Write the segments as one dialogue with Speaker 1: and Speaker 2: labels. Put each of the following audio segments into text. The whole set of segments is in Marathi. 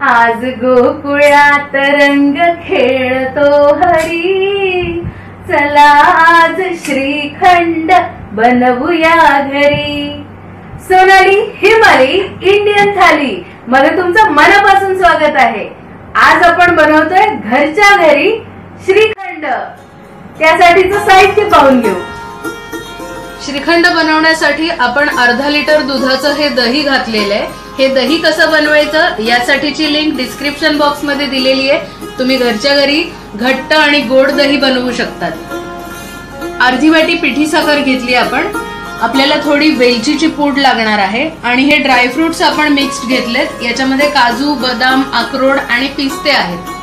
Speaker 1: आज गोकुळात रंग खेळतो हरी, चला आज श्रीखंड बनवूया घरी। सोनाली हिमाली इंडियन थाली मध्ये तुमचं मनापासून स्वागत आहे। आज आपण बनवतोय घरच्या घरी श्रीखंड। त्यासाठीचं साहित्य पाहून घेऊ।
Speaker 2: श्रीखंड बनवण्यासाठी आपण अर्धा लिटर दुधाचं हे दही घातलेलं आहे। हे दही कसं बनवायचं यासाठीची लिंक डिस्क्रिप्शन बॉक्स मध्ये दिलेली आहे। तुम्ही घरच्या घरी घट्ट आणि गोड दही बनवू शकतात। अर्धी वाटी पिठी साखर घेतली आपण। आपल्याला थोडी वेलचीची पूड लागणार आहे आणि हे ड्रायफ्रुट्स आपण मिक्स्ड घेतलेत। याच्यामध्ये काजू, बदाम, अक्रोड आणि पिस्ते आहेत।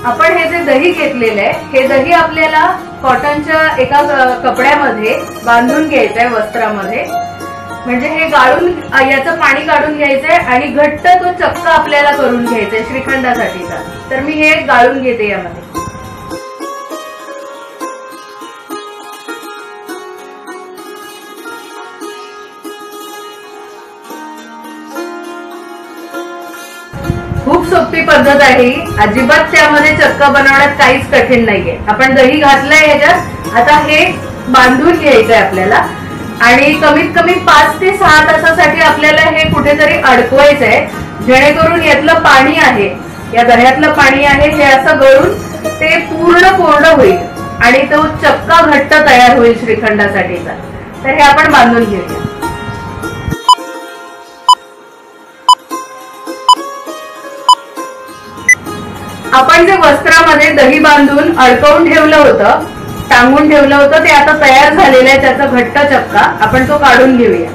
Speaker 1: आपण हे जे दही घेतलेलं आहे हे दही आपल्याला कॉटनच्या एका कपड्यामध्ये बांधून घ्यायचंय, वस्त्रामध्ये। म्हणजे हे गाळून याचं पाणी काढून घ्यायचंय आणि घट्ट तो चक्का आपल्याला करून घ्यायचाय श्रीखंडासाठीचा। तर मी हे गाळून घेते यामध्ये। खूप सोपी पद्धत आहे, अजिबात त्यामध्ये चक्का बनवण्यात काहीच कठीण नाहीये। आपण दही घातलंय ह्याच्यात, आता हे बांधून घ्यायचंय आपल्याला आणि कमीत कमी 5 ते 6 तासासाठी आपल्याला हे कुठेतरी अडकवायचंय, जेणेकरून यातलं पाणी आहे, या दह्यातलं पाणी आहे, हे असं गळून ते पूर्ण कोरडं होईल आणि तो चक्का घट्ट तयार होईल श्रीखंडासाठीचा। तर हे आपण बांधून घेऊया। आपण जे वस्त्रामध्ये दही बांधून अडकवून ठेवलं होतं, टांगून ठेवलं होतं, ते आता तयार झालेलं आहे। त्याचा घट्ट चक्का आपण तो काढून घेऊया।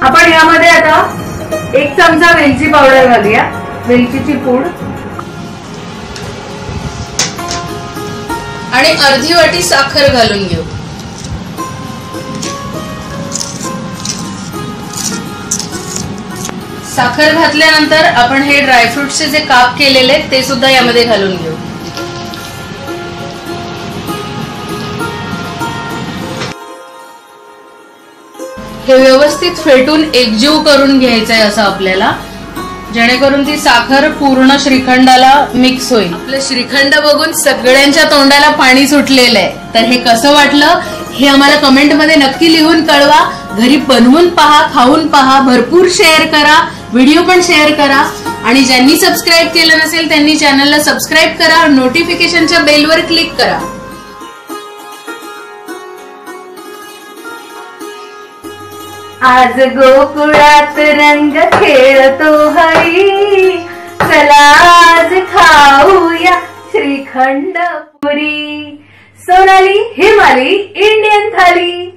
Speaker 1: आपण यामध्ये आता 1 चमचा वेलची पावडर घालूया, वेलचीची पूड,
Speaker 2: आणि अर्धी वाटी साखर घालून घेऊ। साखर घातल्यानंतर आपण हे ड्रायफ्रुट्सचे जे काप केलेले ते सुद्धा यामध्ये घालून घेऊ। हे व्यवस्थित फेटून एकजीव करून घ्यायचंय असं आपल्याला, जेणेकरून ती साखर पूर्ण श्रीखंडाला मिक्स होईल। आपलं श्रीखंड बघून सगळ्यांच्या तोंडाला पाणी सुटलेलं आहे। तर हे कसं वाटलं हे आम्हाला कमेंट मध्ये नक्की लिहून कळवा। घरी बनवून पहा, खाऊन पहा, भरपूर शेअर करा, व्हिडिओ पण शेअर करा आणि ज्यांनी सबस्क्राईब केलं नसेल त्यांनी चॅनलला सबस्क्राईब करा, नोटिफिकेशनच्या बेलवर क्लिक करा।
Speaker 1: आज गोकुळात रंग खेळतो हरी, चला आज खाऊया श्रीखंड पुरी। सोनाली हिमाली इंडियन थाली।